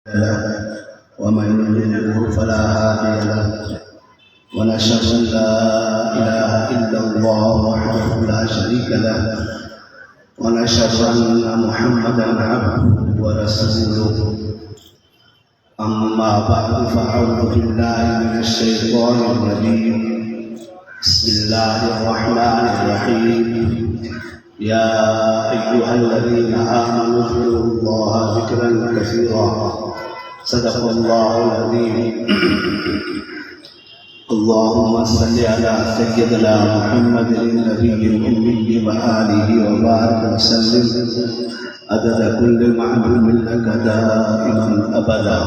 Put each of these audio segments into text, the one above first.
ومن يضلله فلا هادي له ونشهد أن لا إله إلا الله وحده لا شريك له ونشهد أن محمدا عبده ورسوله أما بعد فأعوذ بالله من الشيطان الرجيم بسم الله الرحمن الرحيم يا أيها الذين آمنوا اذكروا الله ذكرا كثيرا صدق الله العظيم اللهم صل على سيدنا محمد النبي الأمي وآله وبارك وسلم عدد كل معلوم لك دائما أبدا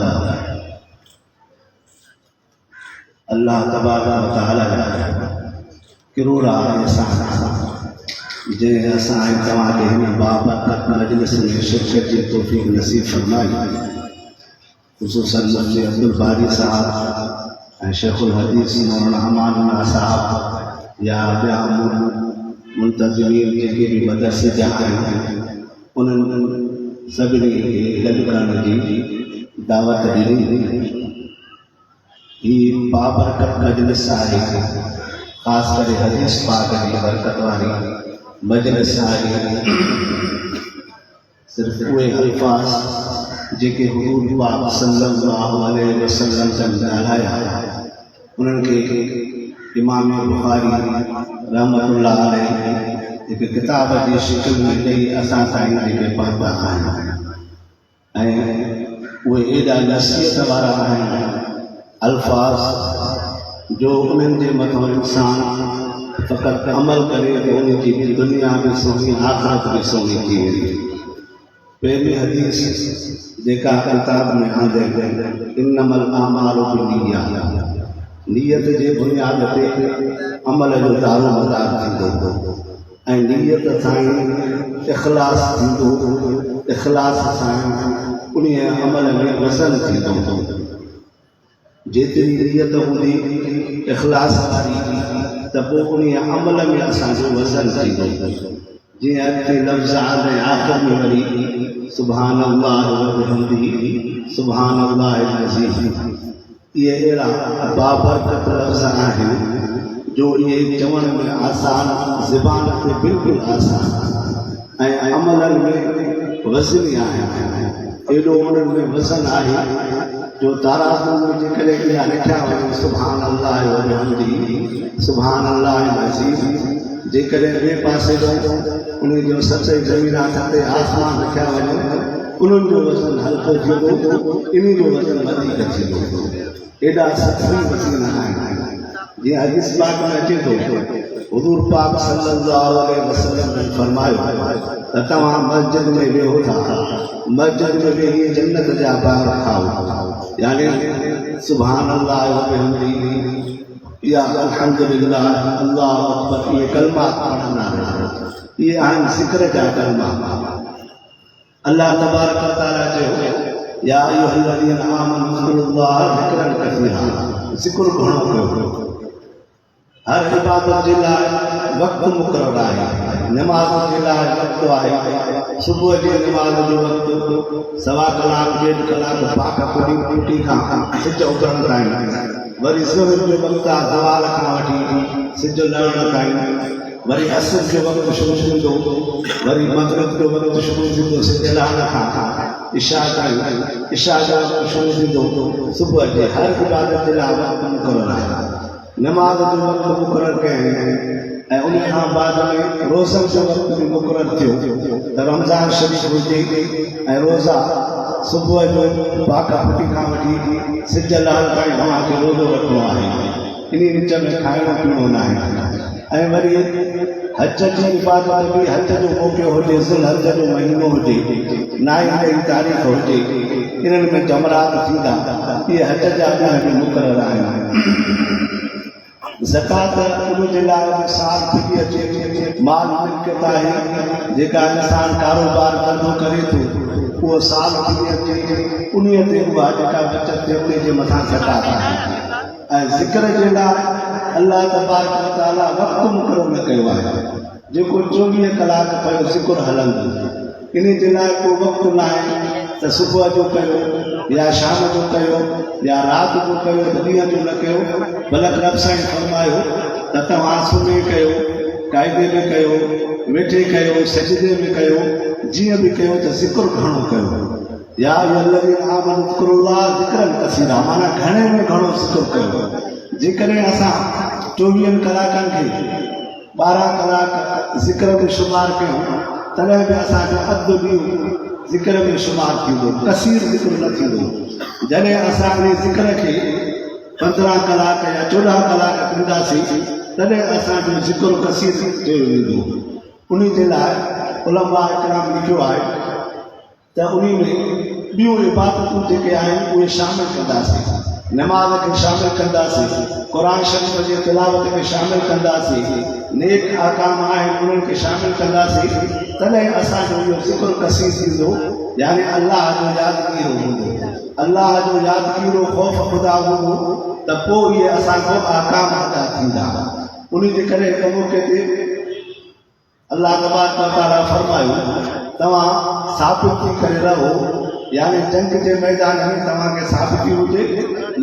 الله تبارك وتعالى किरूरा जे असां तव्हांखे हिन बाबरकत मजलिस में शिरकत जी तौफ़ीक़ नसीब फरमाई ख़ुसूसन मुफ्ती अब्दुल बारी साहब ऐं शेखुल हदीस मौलाना अमानुल्लाह साहब या ॿिया मुंतज़िमीन जेके बि मदरसे जा आहिनि उन्हनि सभिनी खे गॾु करण जी दावत ॾिनी। हीअ बाबरकत मजलिस आहे, ख़ासि करे हदीस पाक जी बरकत वारी मजलिस आहे। सिर्फ़ उहे अल्फाज़ जेके हुज़ूर पाक सल्लल्लाहु अलैहि वसल्लम जन ॻाल्हाया उन्हनि खे इमाम बुख़ारी रहमतुल्लाह अलैहि हिकु किताब जी शिकिल में ॾेई असां ताईं जेके पढ़ंदा आहिनि ऐं उहे एॾा नसीहत वारा आहिनि अल्फाज़ जो उन्हनि जे मथां इंसान फ़क़ति अमल करे तो उनजी दुनिया भी सोनी आख़िरत भी सोनी थी वेंदी। पहिरीं हदीस जेका किताब में आंदे इन्नमल आमालु बिन्नियात, नियत जे बुनियाद ते अमल जो दारो मदार थींदो ऐं नियत सां इख़लास थींदो, इख़लास सां उन अमल में वज़न थींदो। जेतिरी नियत हूंदी इख़लास वारी त पोइ उन अमल में असांजो वज़न थींदो। जीअं अॻिते लफ़्ज़ आहिनि आख़िर में वरी सुभान अल्लाह व बिहम्दिही सुभान अल्लाहिल अज़ीम, इहे अहिड़ा बाबरकत लफ़्ज़ आहिनि जो इहे चवण में आसान, ज़बान ते बिल्कुलु आसान ऐं अमलनि में वज़नी आहिनि। एॾो उन्हनि में वज़न आहे जो ताराज़ू में जेकॾहिं इहा लिखिया वञनि सुभान अल्लाह व बिहम्दिही सुभान अल्लाहिल अज़ीम, जेकॾहिं ॿिए पासे उन जो सचे ज़मीनात ते आसमान लिखिया वञनि उन्हनि जो वज़न हल्को थींदो, इन जो वज़न वधीक थींदो। एॾा सची वज़न आहिनि। जीअं हदीस पाक में अचे थो हुज़ूर पाक सल्लल्लाहु अलैहि वसल्लम ने फरमायो त तव्हां मस्जिद में वेहो था, मस्जिद में वेही जन्नत जा बाग खाओ, यानी सुभान अल्लाह व बिहम्दिही या अल्हम्दुलिल्लाह अल्लाहु अकबर, ये कलमा पढ़ना है, ये आहिनि ज़िक्र जा कलमा। अल्लाह तबारक व तआला जो या अय्युहल्लज़ीना आमनू ज़कुरुल्लाह ज़िक्रन कसीरा, ज़िक्र घणो कयो। हर इबादत जे लाइ वक़्तु मुक़ररु आहे। नमाज़ जे लाइ वक़्तु आहे। सुबुह जी नमाज़ जो वक़्तु 1.25 कलाक 1.5 कलाक पाक टूटी खां सिज उतरण ताईं, वरी ज़ोहर जो वक़्तु आहे ज़वाल खां वठी सिज लहण ताईं, वरी असर जो वक़्तु शुरू थींदो, वरी मग़रिब जो वक़्तु शुरू थींदो सिज लहण खां इशा ताईं, इशा जो वक़्तु शुरू थींदो। सुबुह जे हर इबादत जे लाइ वक़्तु मुक़ररु आहे। नमाज़ जो वक़्तु मुक़ररु कयो ऐं उन खां बाद में रोज़नि जो वक़्तु बि मुक़ररु थियो त रमज़ान शरीफ़ हुजे ऐं रोज़ा सुबुह जो पाका फुटी खां वठी सिज लहण ताईं तव्हांखे रोज़ो रखिणो आहे। इन विच में खाइणो पीअणो न आहे। ऐं वरी हज जी इबादत बि हज जो मौक़ो हुजे, ज़ुल्हज जो महीनो हुजे, 9 तारीख़ हुजे, इन्हनि में जमरात थींदा, इहे हज जा ॾींहं बि मुक़ररु आहिनि। ज़कात उन जे लाइ साल फिरी अचे, माल मिल्कियत आहे जेका इंसान कारोबार कंदो करे थो, उहो साल फिरी अचे उन ते उहा जेका बचत थिए जे मथां ज़कात आहे। ऐं ज़िक्र जे लाइ अल्लाह तबारक व तआला वक़्तु मुक़ररु न कयो आहे, जेको 24 कलाक पियो ज़िक्र हलंदो, इन जे लाइ को वक़्तु न आहे। त सुबुह जो कयो या शाम जो कयो या राति जो कयो त ॾींहं जो न कयो। बलक रब साईं फरमायो त तव्हां सुम्ही कयो, क़ाइदे में कयो, वेठे कयो, सजदे में कयो, जीअं बि कयो त ज़िक्र घणो कयो। या अय्युहल्लज़ीना आमनू ज़िक्रुल्लाह ज़िक्रन कसीरा, माना घणे में घणो ज़िक्र कयो। जेकॾहिं असां 24 कलाकनि खे 12 कलाक ज़िक्र में शुमार कयूं तॾहिं बि असांजो अधु ॾींहुं ज़िक्र में शुमार थींदो, कसीर ज़िक्र न थींदो। जॾहिं असां इन ज़िक्र खे 15 कलाक या 14 कलाक कंदासीं तॾहिं असांजो ज़िक्र कसीर चयो वेंदो। उन जे लाइ उलमा इकराम लिखियो आहे त उन में ॿियूं इबादतूं जेके आहिनि उहे शामिल कंदासीं। नमाज़ खे शामिल कंदासीं, क़ुरान शरीफ़ जे तिलावत खे शामिल कंदासीं, नेक अहकाम आहिनि उन्हनि खे शामिल कंदासीं, तॾहिं असांजो इहो ज़िक्र कसीर थींदो। यानी अलाह जो यादगीरो हूंदो, अलाह जो यादगीरो ख़ौफ़ ख़ुदा हूंदो त पोइ इहे असांजो अहकाम अदा थींदा। उन जे करे हिकु मौक़े ते अलाह तबारक व तआला फरमायो तव्हां साबित थी करे रहो, यानी जंग जे मैदान में तव्हांखे साबिती हुजे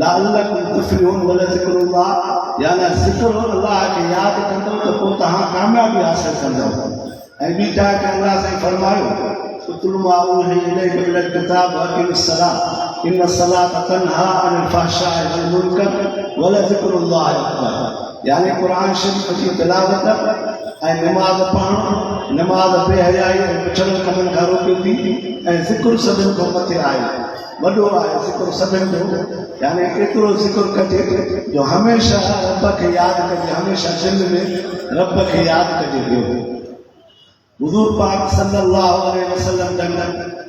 लअल्लकुम तुफ़्लिहून वल ज़िक्रुल्लाह, यानी ज़िक्र अलाह खे यादि कंदो त पोइ तव्हां कामयाबी हासिल कंदव। ऐं ॿी ॼाए ते अलाह साईं फरमायो उतलु मा ऊहिया इलैका मिनल किताब व अक़िमिस्सलाह इन्न सलात तन्हा अनिल फ़हशाइ वल मुनकर वल ज़िक्रुल्लाह अकबर। यानी क़ुरान शरीफ़ जी तिलावत ऐं नमाज़ पढ़णु, नमाज़ बेहयाई ऐं पुछड़नि कमनि खां रोके थी, ऐं ज़िक्र सभिनि खां मथे आहे, वॾो आहे ज़िक्र सभिनि जो। यानी एतिरो ज़िक्र कजे जो हमेशह रब खे यादि कजे, हमेशह दिलि में रब खे यादि कजे पियो। हुज़ूर पाक सल्लल्लाहु अलैहि वसल्लम जन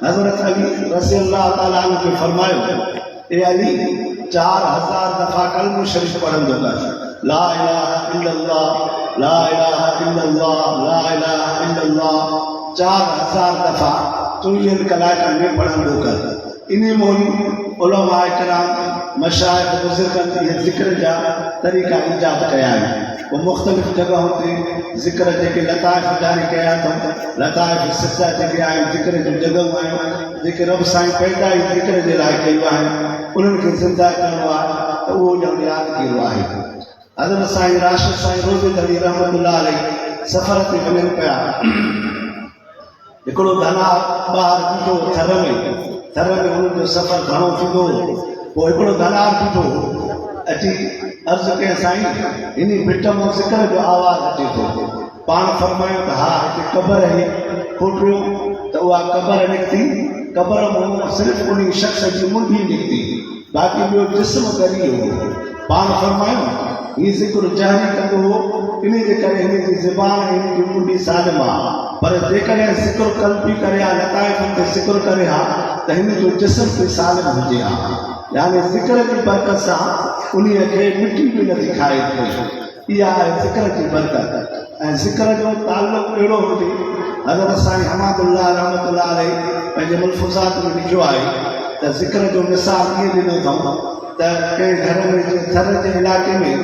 हज़रत अली रज़ियल्लाहु ताला अन्हु खे फरमायो ए अली 4000 दफ़ा कलमो शरीफ़ पढ़ंदो कर, ला इलाहा इल्लल्लाह ला इलाहा इल्लल्लाह ला इलाहा इल्लल्लाह 4000 दफ़ा 24 कलाकनि में पढ़ंदो कर। इन मोही उलमा इकराम मशाइख़ बुज़ुर्गनि इहे ज़िक्र जा तरीक़ा ईजाद कया आहिनि। वो मुख़्तलिफ़ जॻहियुनि ते ज़िक्र जेके लताइफ़ जारी कया अथऊं, लताइफ़ सिता जेके आहिनि ज़िक्र जूं जॻहियूं आहिनि जेके रब साईं पैदा ई ज़िक्र जे लाइ कयूं आहिनि, उन्हनि खे ज़िंदा करणो आहे त उहो ॼण यादगीरो आहे। हज़रत साईं राशिद साईं रोज़ अली रहमतुल्लाह अलैहि सफ़र ते वञनि पिया, हिकिड़ो धनार ॿाहिरि बीठो थर में हुननि जो सफ़र घणो थींदो। पोइ हिकिड़ो धनार बीठो अची अर्ज़ु कयईं साईं हिन भिट मां ज़िक्र जो आवाज़ु अचे थो। पाण फरमायो त हा हिते क़बर आहे, खोटियो त उहा क़बर निकिती, क़बर मां सिर्फ़ु उन शख़्स जी मुंडी निकिती, बाक़ी ॿियो जिस्म ॻरी हो। पाण फरमायो हीउ ज़िक्र जारी कंदो हो, इन जे करे हिन जी ज़बान हिन जी मुंडी सालिम आहे, पर जेकॾहिं ज़िक्र कल्बी करे हा, लताइफ़ ते ज़िक्र करे हा त हिन जो जिस्म बि सालिम हुजे हा। यानी ज़िक्र जी बरकत सां उन खे मिटी बि नथी खाए पई। इहा आहे ज़िक्र जी बरकत। ऐं ज़िक्र जो ताल्लुक़ अहिड़ो हुजे, हज़रत साईं हमादुल्लाह रहमतुल्लाह अलैहि पंहिंजे मुल्फ़ुज़ात में लिखियो आहे त ज़िक्र जो मिसाल ईअं ॾिनो अथऊं त कंहिं घर में थर जे इलाइक़े में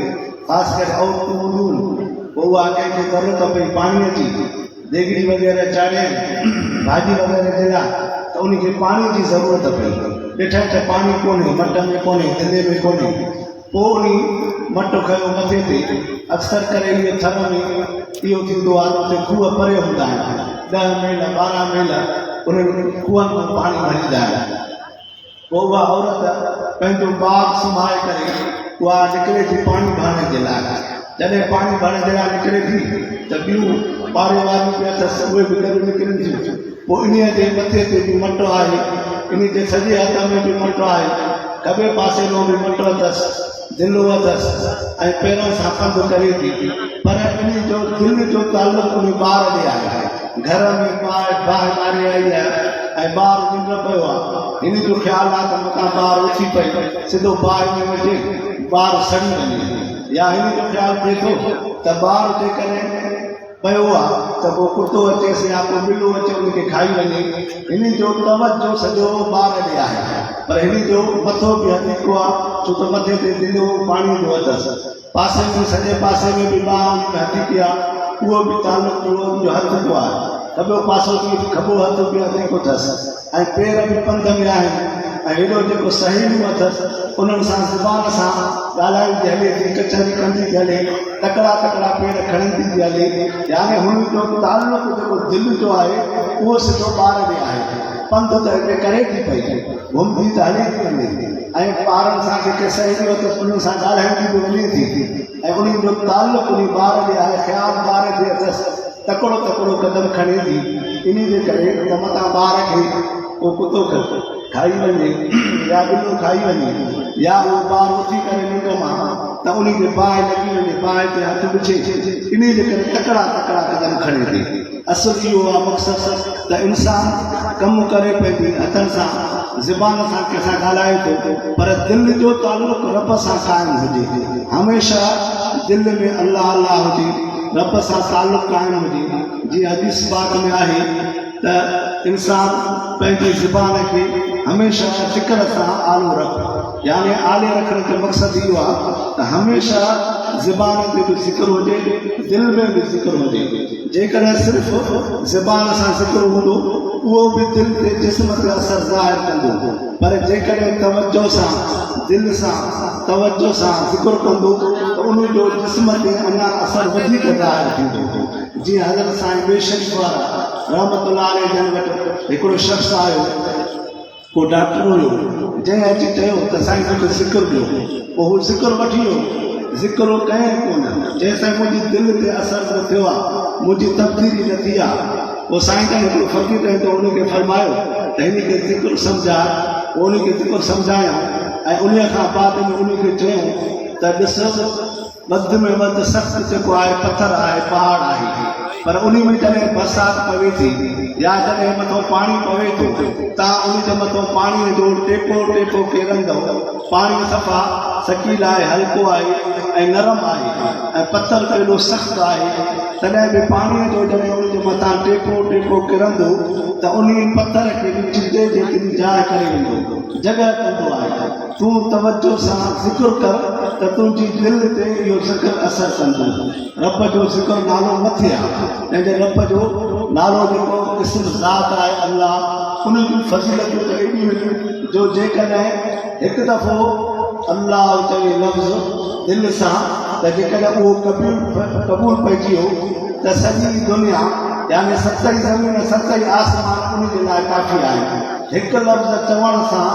ख़ासि करे औरतूं हूंदियूं, पोइ उहा कंहिंखे ज़रूरत पई पाणीअ जी, देगिड़ी वग़ैरह चाढ़े भाॼी वग़ैरह जे लाइ, त उनखे पाणी जी ज़रूरत पई। ॾिठा त पाणी कोन्हे, मट में कोन्हे, दिले में कोन्हे, पोइ उन मट खयो मथे ते। अक्सर करे इहे थर में इहो थींदो आहे त उते खूह परे हूंदा आहिनि, 10 मील 12 मील उन्हनि खूहनि मां पाणी भरींदा आहिनि। पोइ उहा औरत पंहिंजो बाग संभाले करे उहा निकिरे थी पाणी भरण जे लाइ। जॾहिं पाणी भरण जे लाइ निकिरे थी त ॿियूं पाड़े वारियूं बि अथसि, उहे बि गॾु निकिरनि थियूं। पोइ इन जे मथे ते बि मट आहे, इन जे सॼे हथ में बि मट आहे, खॿे पासे में बि मट अथसि, दिलो अथसि, ऐं पेरनि सां पंधु करे थी। पर इन जो दिलि जो ताल्लुक़ उन ॿार ॾे आहे। घर में बाहि मारे आई आहे ऐं ॿारु निंड पियो आहे, हिन जो ख़्यालु आहे त मथां ॿारु उथी पई सिधो बाहि में वञे, ॿारु सड़ी वञे, या हिन जो ख़्यालु थिए थो त ॿारु जेकॾहिं पियो आहे त पोइ कुतो अचेसि या को ॿिलो अचे उनखे खाई वञे। हिन जो तवजो सॼो ॿार ॾे आहे, पर हिन जो मथो बि हथीको आहे, छो त मथे ते दिलो पाणी जो अथसि। पासे में सॼे पासे में बि ॿार हथीकी आहे, उहो बि ताल्लुक़ जो हथ जो आहे। खॿो पासो बि खॿो हथ बि जेको अथसि ऐं पेर बि पंध में आहिनि ऐं हेॾो जेको सहेलियूं अथसि उन्हनि सां ज़ुबान सां ॻाल्हाईंदी हले थी कचहरी कंदी थी हले तकिड़ा तकिड़ा पेर खणंदी थी हले यानी हुन जो तालुक जेको दिलि जो आहे उहो सिधो ॿार में आहे पंध त हिते करे थी पई घुमंदी त हले थी वञे ऐं ॿारनि सां जेके सहेलियूं अथसि उन्हनि सां ॻाल्हाईंदी बि वञे थी ऐं उन्हनि जो तालुक उन ॿार ॾे आहे ख़्यालु ॿार खे अथसि तकिड़ो तकिड़ो कदम खणे थी इन जे करे त मथां ॿार खे को कुतो खाई वञे या ॿिलो खाई वञे या उहो ॿारु उथी करे निंड मां त उन खे बाहि लॻी वञे बाहि ते हथु विझे इन जे करे तकिड़ा तकिड़ा कदम खणे थी असुल इहो आहे मक़सदु त इंसान कमु करे पंहिंजे हथनि सां ज़ुबान सां कंहिंसां ॻाल्हाए थो पर दिलि जो तालुक रब सां क़ाइमु हुजे हमेशह दिलि में अलाह अलाह हुजे रब सां तालुक क़ाइमु हुजे जीअं हदीस पाक में आहे त इंसान पंहिंजी ज़ुबान खे हमेशह ज़िक्र सां आलो रख यानी आले रखण जो मक़सदु इहो आहे त हमेशह ज़ुबान ते बि ज़िक्र हुजे दिलि में बि ज़िक्र हुजे जेकॾहिं सिर्फ़ु ज़ुबान सां ज़िक्र हूंदो उहो बि दिलि ते जिस्म ते असरु ज़ाहिर कंदो पर जेकॾहिं तवजो सां दिलि सां तवजो सां ज़िक्र कंदो त उनजो जिस्म ते अञा असरु वधीक ज़ाहिर थींदो जीअं हज़रत साईं बेशरीफ़ वारा रहमतुल्लाह अलैहि जन वटि हिकिड़ो शख़्स आयो को डॉक्टर हुयो जंहिं अची चयो त साईं मूंखे ज़िक्र ॾियो पोइ हू ज़िक्र वठी वियो ज़िक्र कयईं कोन जंहिंसां मुंहिंजी दिलि ते असरु न थियो आहे मुंहिंजी तब्दीली न थी आहे पोइ साईं जन हिकिड़ो फ़क़ीर कयो त उनखे फरमायो त हिन खे ज़िक्र सम्झाए पोइ उनखे ज़िक्र सम्झायूं ऐं उन खां बाद में उनखे चयूं त ॾिस वधि में वधि सख़्तु जेको आहे पथर आहे पहाड़ आहे पर उन में जॾहिं बरसाति पवे थी या जॾहिं मथां पाणी पवे थो तव्हां उनजे मथां पाणीअ जो टेपो टेपो केरंदव पाणी सफ़ा सकील आहे हल्को आहे ऐं नरम आहे ऐं पथर एॾो सख़्तु आहे तॾहिं बि पाणीअ जो जॾहिं उनजे मथां टेपो टेपो किरंदो त उन पथर खे बि चिदे जे किनी जाइ करे वेंदो जॻह कंदो आहे तूं तवजो सां ज़िक्र कर त तुंहिंजी दिलि ते इहो ज़िक्र असरु कंदो रब जो ज़िक्र नालो मथे आहे ऐं रब जो नालो जेको इस्म ज़ात आहे अल्लाह उनजी फज़ीलतूं त एॾियूं आहिनि जो जेकॾहिं हिकु दफ़ो अल्लाह चवे लफ़्ज़ दिलि सां त जेकॾहिं उहो क़बूल पइजी वियो त सॼी दुनिया यानी सतई ज़मीन सतई आसमान उनजे लाइ काफ़ी आहे हिकु लफ़्ज़ चवण सां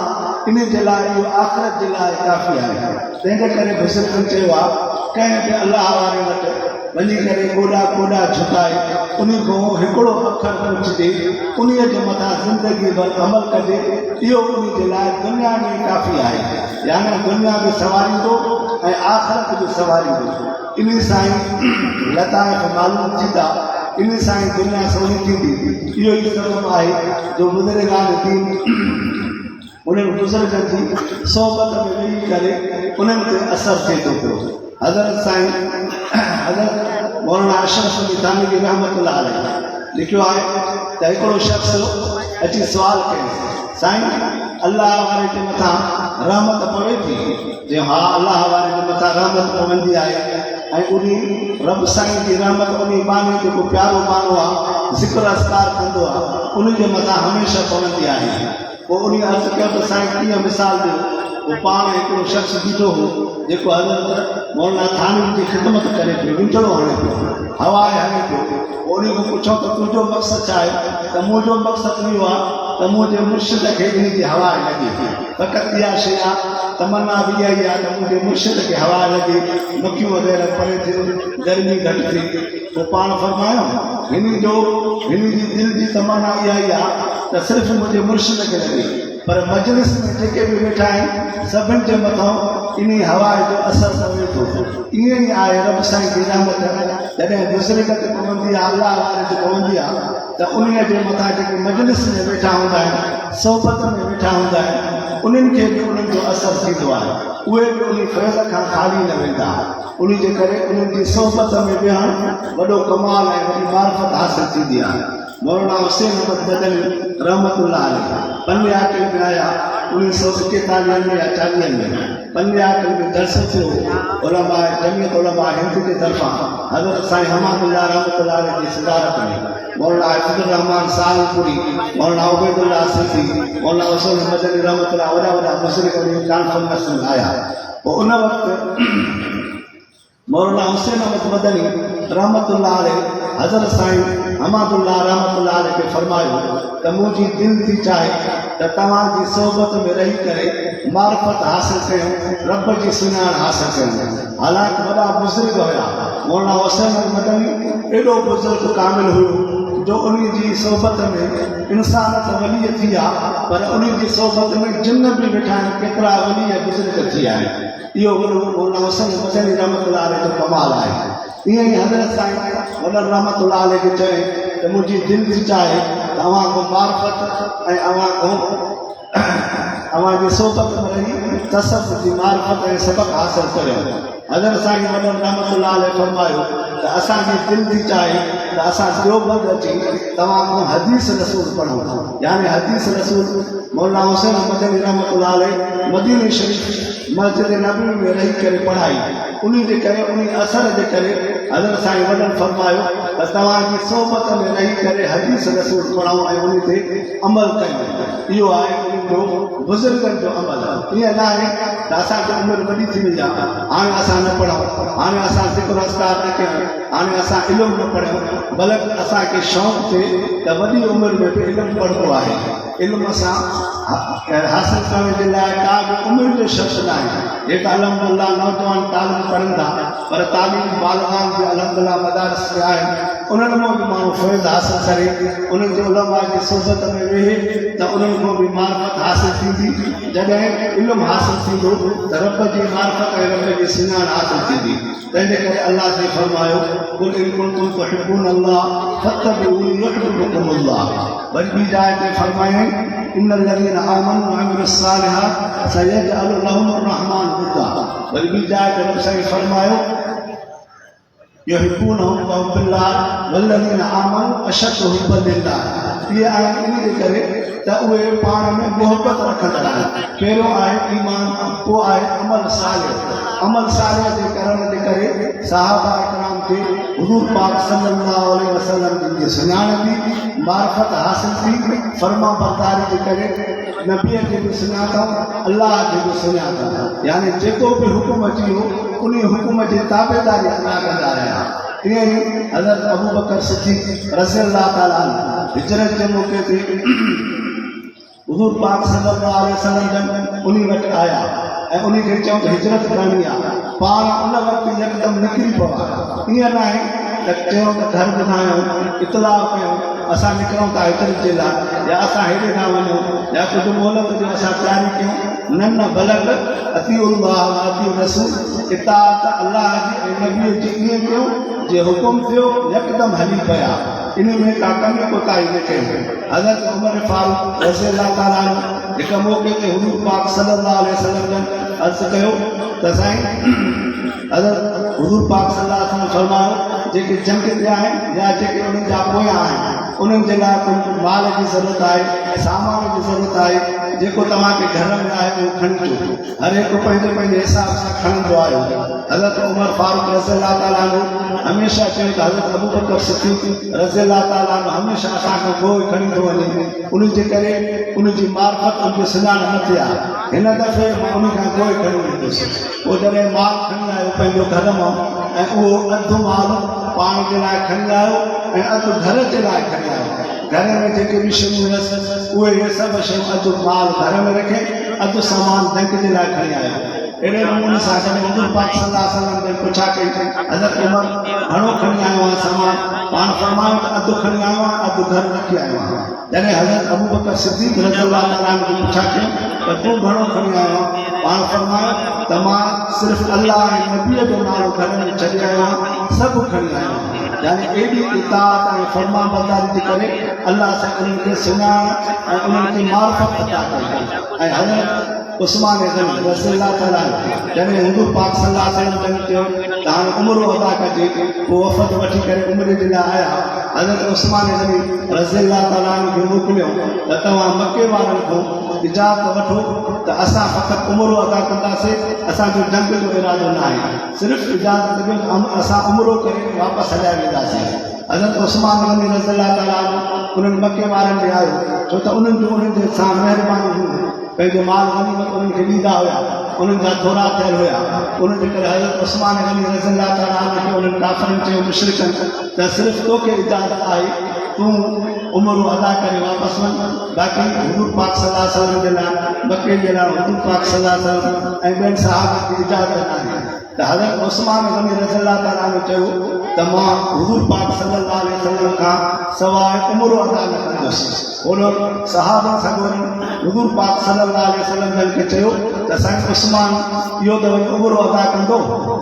इन जे लाइ इहो आख़िरत जे लाइ काफ़ी आहे तंहिंजे करे बुज़ुर्गनि चयो आहे कंहिं बि अलाह वारे वटि वञी करे कोॾा कोॾा झुकाए उन खां हिकिड़ो अखर पुछिजे उन जे मथां ज़िंदगी भर अमल कजे इहो उन जे लाइ दुनिया में काफ़ी आहे यानी दुनिया बि सवारींदो ऐं आख़िरत बि सवारींदो इन सां ई लताइफ़ मालूम थींदा इन सां ई दुनिया सवली थींदी इहो ई सबबु आहे जो बुज़ुर्गान दीन उन्हनि बुज़ुर्गनि जी सोबत में वेही करे उन्हनि ते असरु थिए थो पियो हज़रत साईं हज़रत मौलाना अशरफ अली थानवी रहमतुल्लाह अलैहि लिखियो आहे त हिकिड़ो शख़्स अची सुवाल कयो साईं अल्लाह वारे जे मथां रहमत पवे थी जे हा अल्लाह वारे जे मथां रहमत पवंदी आहे ऐं उन रब साईं जी रहमत उन बानी जेको प्यारो माण्हू आहे ज़िक्र अस्कार कंदो आहे उनजे मथां हमेशह पवंदी आहे पोइ उन अर्ज़ु कयो त साईं कीअं मिसाल ॾियो पोइ पाण हिकिड़ो शख़्स बीठो हो जेको हज़रत मौलाना थानवी जी ख़िदमत करे पियो विंचड़ो हणे पियो हवा हणे पियो पोइ उन खां पुछो त तुंहिंजो मक़सदु छा आहे त मुंहिंजो मक़सदु इहो आहे त मुंहिंजे मुर्शिद खे इन जी हवा लॻे फ़क़ति इहा शइ आहे तमन्ना बि इहा ई आहे त मुंहिंजे मुर्शिद खे हवा लॻे मखियूं वग़ैरह परे थियूं गर्मी घटि थी पोइ पाण फरमायो हिन जी दिलि जी तमन्ना इहा ई आहे त सिर्फ़ु मुंहिंजे मुर्शिद खे लॻे पर मजलिस में जेके बि वेठा आहिनि सभिनि जे मथां इन हवा जो असरु पवे थो ईअं ई आहे रब साईं जी रहमत जॾहिं बुज़ुर्ग ते पवंदी आहे अल्लाह वारे ते पवंदी आहे त उन जे मथां जेके मजलिस में वेठा हूंदा आहिनि सोबत में वेठा हूंदा आहिनि उन्हनि खे बि उन्हनि जो असरु थींदो आहे उहे बि उन फैज़ खां ख़ाली न वेंदा उन जे करे उन्हनि जी सोबत में वेहणु वॾो कमाल ऐं वॾी मार्फत हासिलु थींदी आहे मौलाना हुसैन अहमद मदनी रहमतुल्लाह अलैह पन्ने आखिर में आया 1941 में या 40 में पन्ने आखिर में दर्स थियो उलमा जमीयत उलमा हिंद की तरफा हजरत साईं हमादुल्लाह रहमतुल्लाह अलैह की सदारत में मौलाना हिफ्जुर रहमान सालपुरी मौलाना उबैदुल्लाह सिद्दी मौलाना हुसैन मदनी रहमतुल्लाह वड़ा मुशरिक कॉन्फ्रेंस में आया और उन वक्त मौलाना हुसैन अहमद मदनी रहमतुल्लाह अलैह हज़रत साईं हमादुल्लाह रहमतुल्लाह अलैह के फरमायो त मुंहिंजी दिल थी चाहे त तव्हांजी सोबत में रही करे मार्फत हासिल कयूं रब जी सुञाण हासिल कयूं हालांकि वॾा बुज़ुर्ग हुया मौलाना हुसैन अहमद मदनी एॾो बुज़ुर्ग कामिल हुयो जो उन जी सोबत में इंसान त वली थी आहे पर उन जी सोबत में जिन बि वेठा आहिनि केतिरा वली बुज़ुर्ग थी विया आहिनि इहो मौलाना हुसैन मदनी रहमतुल्लाह अलैह जो कमाल आहे ईअं ई हज़रत साईं मदन रहमतुल्लाह अलैह खे चए त मुंहिंजी दिलि थी चाहे त अव्हां को मार्फत ऐं अव्हांजी सोबत में रही तसव्वुफ़ जी मार्फत ऐं सबक़ हासिल करियो हज़रत साईं मदन रहमतुल्लाह अलैह फरमायो त असांजी दिलि थी चाहे त असां देवबंद अची तव्हां को हदीस रसूल पढ़ूं यानी हदीस रसूल मौलाना हुसैन मदनी रहमतुल्लाह अलैह मदीने शरीफ़ मस्जिद नबी में रही करे पढ़ाई उन जे करे उन असर जे करे हज़रत साईं वॾनि फरमायो त तव्हांजी सोबत में रही करे हदीस रसूल पढ़ूं ऐं उन ते अमल कयूं इहो आहे उन जो बुज़ुर्गनि जो अमल ईअं न आहे त असांजी उमिरि वॾी थी वई आहे हाणे असां न पढ़ूं हाणे असां ज़िक्र अस्कार न कयूं हाणे असां इल्मु न पढ़ूं बल्कि असांखे शौक़ु थिए त वॾी उमिरि में बि इल्मु पढ़िबो आहे इल्म सां हासिल करण जे लाइ का बि उमिरि जो शर्त न आहे जेका अलहमदुलिल्लाह नौजवान तालीम पढ़नि था पर तालीम बालगान जे अलहमदुलिल्लाह मदारिस में आहिनि उन्हनि मां बि माण्हू फ़ैज़ हासिल करे उन्हनि जे उलमा जी सोबत में वेहे त उन्हनि खां बि मार्फत हासिल थींदी जॾहिं इल्मु हासिल थींदो त रब जी मार्फत ऐं रब जी सुञाण हासिल थींदी तंहिंजे करे अल्लाह ने फरमायो कुल इन कुंतुम तुहिब्बून अल्लाह फत्तबिऊनी युहिब्बुकुम अल्लाह वरी ॿी जाइ ते फरमायो इन्नल लज़ीना आमनू व अमिलुस सालिहात सयजअलु लहुमुर रहमान वुद्दा वरी ॿी जाइ ते रब साईं फरमायो युहिब्बूनहुम कहुब्बिल्लाह वल्लज़ीना आमनू अशद्दु हुब्बन लिल्लाह इहे आहे इन जे करे त उहे पाण में मोहबत रखंदा आहिनि पहिरियों आहे ईमान पोइ आहे अमल सालिह जे करण जे करे सहाबा इकराम खे हुज़ूर पाक सल्लल्लाहु अलैहि वसल्लम जी सुञाण थी मार्फत हासिल थी फर्मा बरदारी जे करे नबीअ खे बि सुञातऊं अल्लाह खे बि सुञातऊं यानी जेको बि हुकुम अची वियो उन हुकुम जी ताबेदारी अदा कंदा रहिया ईअं ई हज़रत अबू बकर सिद्दीक़ रज़ियल्लाहु ताला अन्हु हिजरत जे मौक़े ते हुज़ूर पाक सल्लल्लाहु अलैहि वसल्लम उन वटि आया ऐं उन खे चऊं त हिजरत करणी आहे पाण उन वक़्तु यकदमि निकिरी पवा ईअं न आहे त चयूं त घर ॿुधायूं इतलाह कयूं असां निकिरूं था हिजरत जे लाइ या असां हेॾे था वञूं या कुझु मोहलत जो असां तयारी कयूं न बल्कि अतीउल्लाह व अतीउर रसूल इताअत अल्लाह जी ऐं नबीअ जी ईअं कयूं जे हुकुम थियो यकदमि हली पिया इन में का कमी कोताही न कयूं हज़रत उमर फारूक रज़ियल्लाहु ताला अन्हु हिकु मौक़े ते हुज़ूर पाक सल्लल्लाहु अलैहि वसल्लम जन अर्ज़ु कयो त साईं हज़रत हुज़ूर पाक सल्लल्लाहु अलैहि वसल्लम फरमायो जेके जंग ते आहिनि या जेके उन्हनि जा पोयां आहिनि उन्हनि जे लाइ कोई माल जी ज़रूरत आहे सामान जी ज़रूरत आहे जेको तव्हांखे घर में आहे उहो खणी अचो हर हिकु पंहिंजे हिसाब सां खणंदो आहे हज़रत उमर फारूक रज़ियल्लाहु ताला अन्हु हमेशह चयो त हज़रत अबू बकर सिद्दीक़ रज़ियल्लाहु ताला अन्हु हमेशह असांखे गोई खणींदो वञे उन जे करे उन जी मार्फत उन जी सुञाण न थी आहे हिन दफ़े मां उन खां गोई खणी वेंदुसि पोइ जॾहिं माल खणी आयो पंहिंजो घर मां ऐं उहो अधु माल पाण जे लाइ खणी आयो ऐं अधु घर जे लाइ खणी आयो घर में जेके बि शयूं हुयसि उहे सभु शयूं अधु माल घर में रखे अधु सामान बैंक जे लाइ खणी आयो अहिड़े नमूने सां जॾहिं हुज़ूर पाक सल्लल्लाहु अलैहि वसल्लम जन पुछा कई हज़रत उमर घणो खणी आयो आहे सामान पाण फरमायो त अधु खणी आयो आहे अधु घर रखी आयो आहे जॾहिं हज़रत अबू बकर सिद्दीक़ रज़ियल्लाहु ताला अन्हु पुछा कयो त तूं घणो खणी आयो आहे पाण फरमायो त मां सिर्फ़ु अल्लाह ऐं नबीअ जो नालो घर में छॾे आयो आहियां सभु खणी आयो आहियां यानी एॾी इताअत ऐं फर्मा बरदारी जे करे अल्लाह सां उन्हनि खे सुञाण ऐं उन्हनि खे मार्फत अता कई ऐं हज़रत उस्मान गनी रज़ियल्लाहु ताला जॾहिं हुज़ूर पाक सल्लल्लाहु अलैहि वसल्लम चयो त हाणे उमिरि अदा कजे पोइ वफ़द वठी करे उमिरि जे लाइ आया हज़रत उस्मान गनी रज़ी अल्लाह ताला अन्हु खे मोकिलियो त तव्हां मके वारनि खां इजाज़त वठो त असां फ़क़ति उमिरो अदा कंदासीं, असांजो जंग जो इरादो न आहे, सिर्फ़ु इजाज़त ॾियो असां उमिरो करे वापसि हलिया वेंदासीं। हज़रत उस्मान गनी रज़ी अल्लाह ताला उन्हनि मके वारनि ॾे आयो छो त उन्हनि जो उन्हनि जे सां महिरबानी हुई, पंहिंजो माल गनीमत उन्हनि खे ॾींदा हुया, उन्हनि जा थोरा थियल हुया। उन्हनि जे करे हज़रत उस्मान गनी रज़ी अल्लाह ताला खे उन्हनि काफ़िरनि चयो मुशरिकनि त सिर्फ़ु तोखे इजाज़त आहे, तूं उमिरो अदा करे वापसि वञ, बाक़ी हुज़ूर पाक सल्लल्लाहु अलैहि वसल्लम जे लाइ मके जे लाइ हुज़ूर पाक सल्लल्लाहु अलैहि वसल्लम ऐं ॿियनि सहाबनि खे इजाज़त न आहे। त हज़रत उस्मान गनी रज़ी अल्लाह ताला चयो त मां हुज़ूर पाक सल्लल्लाहु अलैहि वसल्लम खां सवाइ उमिरो अदा न कंदुसि। उन्हनि सहाबनि सां गॾु हुज़ूर पाक सल्लल्लाहु अलैहि वसल्लम खे चयो त साईं उस्मान इहो त वरी उमिरो अदा कंदो,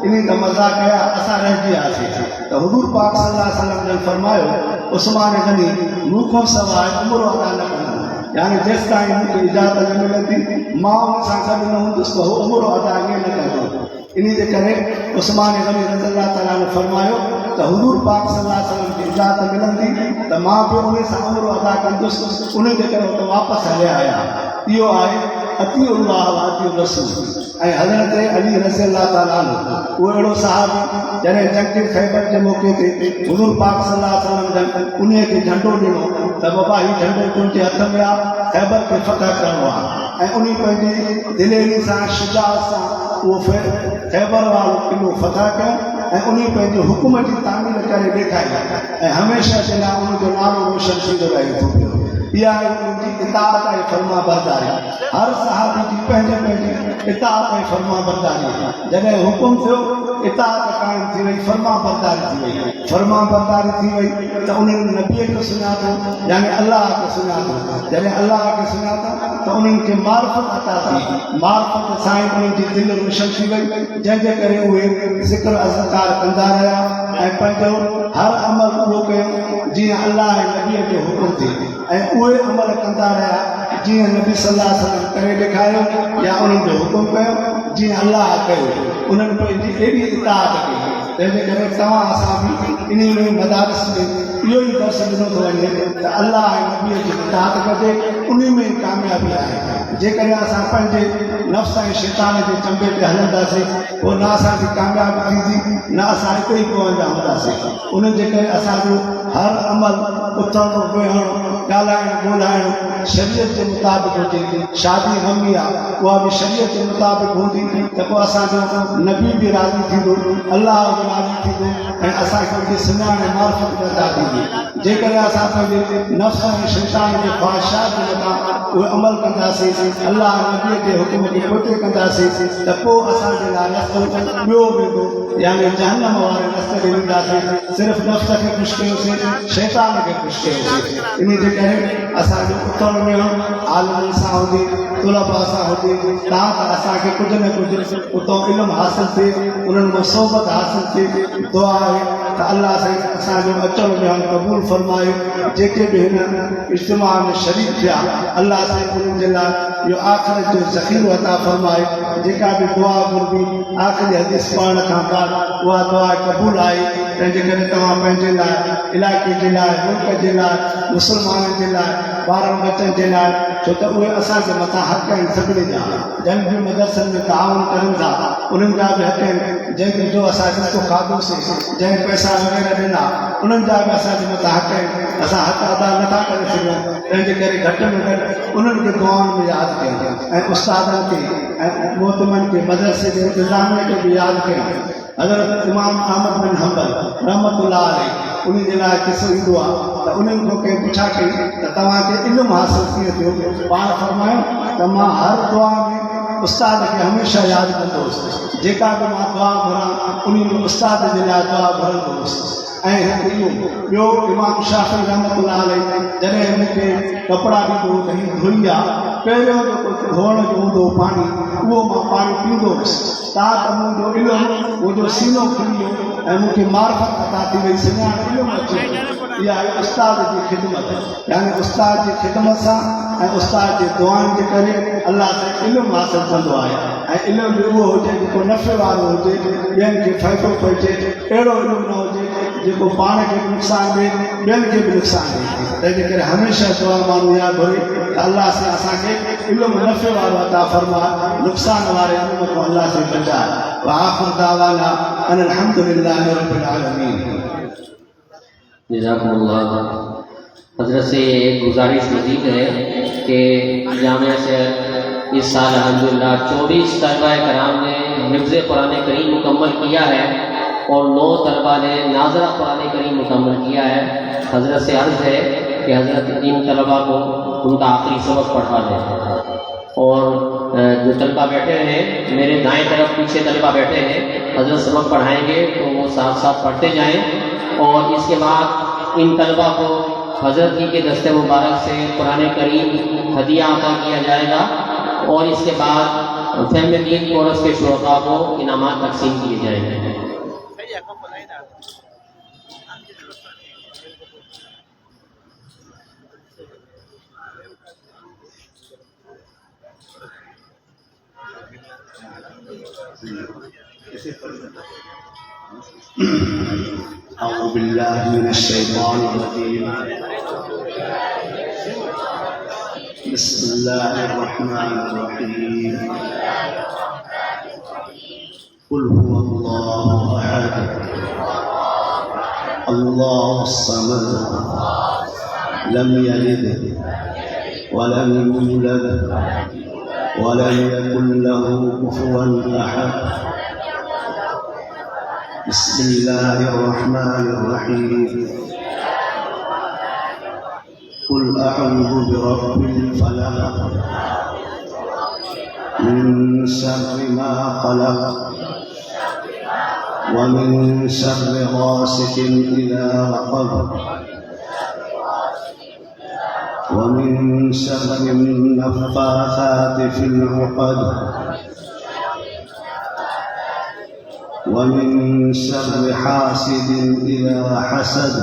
इन त मज़ाक़ कया, असां रहिजी वियासीं। त हुज़ूर पाक सल्लल्लाहु अलैहि वसल्लम जन फरमायो उस्मान गनी मूं खां सवाइ उमिरो अदा न कंदो, यानी जेसि ताईं मूंखे इजाज़त न मिलंदी मां उन सां गॾु न हूंदुसि त उहो उमिरो अदा ईअं न कंदो। इन जे करे उस्मान गनी रज़ी अल्लाह ताला ने फरमायो त हुज़ूर पाक सल्लल्लाहु अलैहि वसल्लम खे इजाज़त मिलंदी त मां बि उन सां उमिरो अदा कंदुसि, उन जे करे उते वापसि हलिया आया। इहो आहे अतीउल्लाह व अतीउर रसूल। ऐं हज़रत अली रज़ी अल्लाह ताला उहो अहिड़ो साहबी जॾहिं जंग ख़ैबर जे मौक़े ते हुज़ूर पाक सल्लल्लाहु अलैहि वसल्लम उन खे झंडो ॾिनो त बाबा हीउ झंडो तुंहिंजे हथ में आहे, ख़ैबर खे फ़तह करिणो आहे। ऐं उन पंहिंजी दिलेरी सां शुजाअत सां उहो ख़ैबर वारो क़िलो फ़तह कयो ऐं उन पंहिंजे हुकुम जी तामीर करे ॾेखारी ऐं हमेशह जे लाइ उनजो नालो रोशन थींदो रहे थो पियो। इहा आहे उनजी इताअत ऐं फर्मा बरदारी। हर सहाबी जी पंहिंजे पंहिंजी इताअत ऐं फर्मा बरदारी। जॾहिं हुकुम थियो इताअत क़ाइमु थी वई, फर्मा बरदारी थी वई। फर्मा बरदारी थी वई त उन्हनि नबीअ खे सुञातो, यानी अलाह खे सुञातो। जॾहिं अलाह खे सुञातो त उन्हनि खे मार्फत अता थी, मार्फत सां ई उन्हनि जी दिलि रोशन थी वई, जंहिंजे करे उहे ज़िक्र अज़कार कंदा रहिया ऐं पंहिंजो हर अमल पूरो कयो जीअं अलाह ऐं नबीअ जो हुकुम थिए, ऐं उहे अमल कंदा रहिया जीअं नबी सल्लल्लाहु अलैहि वसल्लम करे ॾेखारियो या उन्हनि जो हुकुम कयो जीअं अलाह कयो। उन्हनि पंहिंजी एॾी इताअत कई, तंहिंजे करे तव्हां असां बि इन में मदारस में इहो ई दर्स ॾिनो थो वञे त अलाह ऐं नबीअ जी इताअत कजे, उन में ई कामयाबी आहे। जेकॾहिं असां पंहिंजे नफ़्स ऐं शैतान जे चंबे ते हलंदासीं पोइ न असांजी कामयाबी थींदी, न असां हिते ई पवंदा हूंदासीं। उन जे करे असांजो हर अमल उथणु वेहणु ॻाल्हाइणु ॿोलाइणु शरीयत जे मुताबिक़ हुजे। शादी गमी आहे उहा बि शरीयत जे मुताबिक़ हूंदी त पोइ असांजो नबी बि राज़ी थींदो, अलाह बि राज़ी थींदो ऐं असांखे उनजी सुञाण ऐं मार्फत पैदा थींदी। जेकॾहिं असां पंहिंजे नफ़्स ऐं शैतान जे ख़्वाहिशात जे मथां उहे अमल कंदासीं, अलाह नबीअ जे हुकुम खे पोते कंदासीं त पोइ असांजे लाइ रस्तो ॿियो वेंदो, यानी जहन्नम वारे रस्ते ते वेंदासीं। सिर्फ़ु नफ़्स खे ख़ुशि कयोसीं, शैतान खे ख़ुशि कयोसीं। इन जे करे असांजो उथणु वेहणु आलिमनि सां हुजे, तुलबा सां हुजे, तव्हां त असांखे कुझु न कुझु उतां इल्मु हासिलु थिए, उन्हनि मां सोबत हासिलु थिए। दुआ आहे त अलाह साईं असांजो अचणु वेहणु क़बूल फरमाए। जेके बि हिन इज्तिमा में शरीक थिया अलाह साईं उन्हनि जे लाइ इहो आख़िरत जो ज़ख़ीरो अता फरमाए। जेका बि दुआ घुरिबी आख़िरी हदीस पढ़ण खां बाद उहा दुआ क़बूल आहे। तंहिंजे करे तव्हां पंहिंजे लाइ, इलाइक़े जे लाइ, मुल्क जे लाइ, मुस्लमाननि जे लाइ, ॿारनि बचनि जे लाइ, छो त उहे असांजे मथां हक़ आहिनि सभिनी जा। जंहिं बि मदरसनि में ताउन कनि था उन्हनि जा बि हक़ आहिनि, जंहिं जो असां रिश्तो खाधोसीं, जंहिं पैसा वग़ैरह ॾिना उन्हनि जा बि असांजे मथां हक़ आहिनि। असां हक़ अदा नथा करे सघूं, तंहिंजे करे घटि में घटि उन्हनि खे दुआउनि में यादि कयूं ऐं उस्तादनि खे ऐं मोहतमनि खे, मदरसे जे इंतिज़ामिया खे बि यादि कयूं। हज़रत इमाम अहमद बिन हंबल रहमतुल्लाह अलैह उन जे लाइ किसो ईंदो आहे त उन्हनि खां कंहिं पुछा कई त तव्हांखे इल्मु हासिलु कीअं थियो? पाण फरमायो त मां हर दुआ में उस्ताद खे हमेशह यादि कंदो हुउसि। जेका बि मां दुआ घुरां उन में उस्ताद जे लाइ दुआ घुरंदो हुउसि। ऐं इहो ॿियो इमाम शाफ़ी रहमतुल्लाह अलैह जॾहिं मूंखे कपिड़ा ॾींदो त हीअ धोई आहे, पहिरियों जेको धोअण जो हूंदो पाणी उहो मां पाणी पींदो हुउसि। तां त मुंहिंजो इल्मु मुंहिंजो सीनो खुली वियो ऐं मूंखे मार्फत अता थी वई, सुञाण इल्मु अची वियो। इहा आहे उस्ताद जी ख़िदमत, यानी उस्ताद जी ख़िदमत सां ऐं उस्ताद जे दुआनि जे करे अलाह सां इल्मु हासिलु कंदो आहे। ऐं इल्मु बि उहो हुजे जेको नफ़े वारो हुजे, ॿियनि खे फ़ाइदो पहुचे। अहिड़ो इल्मु न हुजे जेको पाण खे बि नुक़सान ॾिए ॿियनि खे बि नुक़सान ॾिए। तंहिंजे करे हमेशह दुआ माण्हू यादि भरे त अलाह से असांखे इल्मु नफ़े वारो अता फरमा, नुक़सान वारे इल्म खां अलाह से बचाए। व आख़िर दावाना अनिल हम्दुलिल्लाहि रब्बिल आलमीन। जज़ाकुमुल्लाह। हज़रत से एक गुजारिश मज़ीद है कि जामिया से इस साल अल्हम्दुलिल्लाह 24 तलबा कराम ने हिफ्ज़ कुरान करीम मुकम्मल किया है और 9 तलबा ने नाज़रा कुरान करीम मुकम्मल किया है। हज़रत से अर्ज़ है कि हज़रत इन तलबा को उनका आखिरी सबक पढ़ा दें। और जो तलबा बैठे हैं मेरे दाएं तरफ पीछे तलबा बैठे हैं, हज़रत सबक पढ़ाएंगे तो वो साथ साथ पढ़ते जाएं। और इसके बाद इन तलबा को हज़रत जी के दस्ते मुबारक से कुरान करीम हदिया अता किया जाएगा और इसके बाद फैमिली कोरस के शुरका को इनामात तकसीम किए जाएंगे। أعوذ بالله من الشيطان الرجيم بسم الله الرحمن الرحيم قل هو الله أحد الله الصمد لم يلد ولم يولد ولم يكن له كفوا أحد بسم الله الرحمن الرحيم قل أعوذ برب الفلق من شر ما خلق ومن شر غاسق إذا وقب ومن شر النفاثات في العقد ومن شر حاسد إذا حسد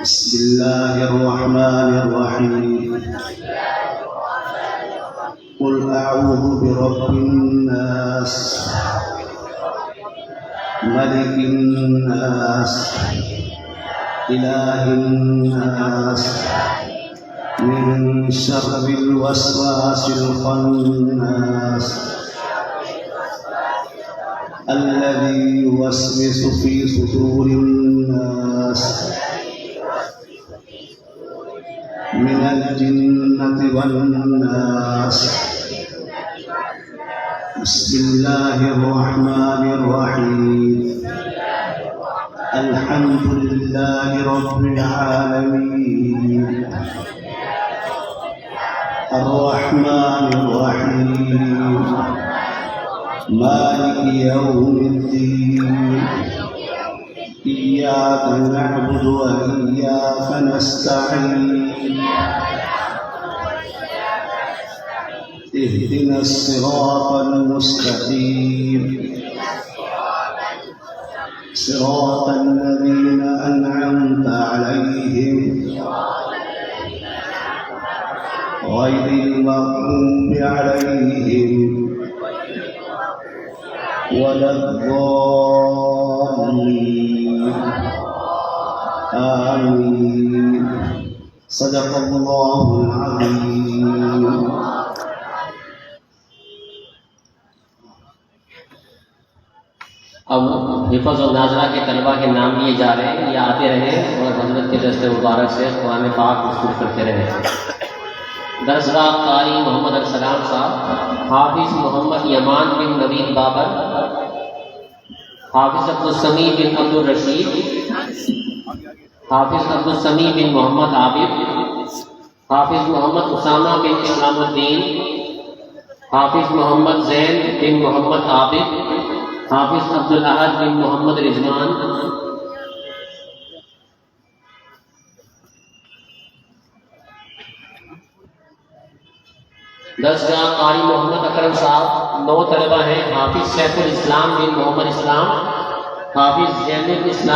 بسم الله الرحمن الرحيم قل أعوذ برب الناس ملك الناس إله الناس من شر الوسواس الخناس الذي يوسوس في صدور الناس من الجنة والناس بسم الله الرحمن الرحيم الحمد لله رب العالمين الرحمن الرحيم مالك يوم الدين إياك نعبد وإياك نستعين اهدنا الصراط المستقيم صراط الذين أنعمت عليهم غير المغضوب عليهم ولا الضالين آمين صدق الله العظيم अब हिफ़्ज़ और नाज़रा के तलबा के नाम लिए जा रहे हैं, ये आते रहे और हज़रत के दस्ते मुबारक से कुरान पाक मस्कूर करते रहे। दरसगाह कारी मोहम्मद अरसलाम साहब, हाफिज़ मोहम्मद यमान बिन नवीद बाबर, हाफिज़ अब्दुल समी बिन अब्दुल रशीद, हाफिज़ अब्दुल समी बिन मोहम्मद आबिद, हाफिज़ मोहम्मद उसामा बिन इस्लामुद्दीन, हाफिज़ मोहम्मद ज़ैन बिन मोहम्मद आबिद, हाफिज़ अब्दुल अहद बिन मोहम्मद रिजवान, दरसगाह कारी मोहम्मद अकरम साहब, 9 तलबा हैं, हाफिज़ सैफुल इस्लाम बिन मोहम्मद इस्लाम, हाफिज़ जैनुल इस्लाम